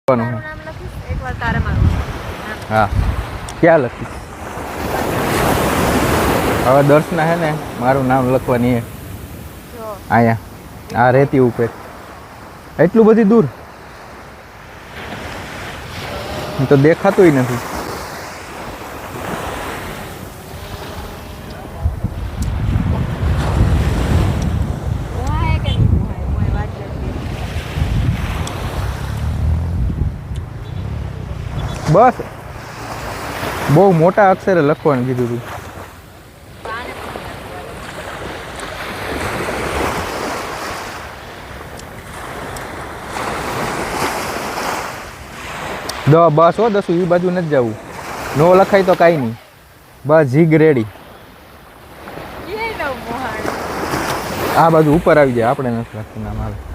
નામ લખીશ એકવાર તારે મારું હા ક્યાં લખીશ હવે દર્શના હે ને મારું નામ લખવાની હે જો અહીંયા આ રેતી ઉપર એટલું બધી દૂર તો દેખાતું નથી ઓહાય કે નહીં ઓહાય કોઈ વાત નથી બસ બહુ મોટા અક્ષરે લખવાનું કીધું હતું કાને બસ હો દસું એ બાજુ નથી જવું નો લખાય તો કાંઈ નહીં બસ જીગ રેડી એ નો મોહાણ આ બાજુ ઉપર આવી જાય આપણે નથી લખતું નામ આવે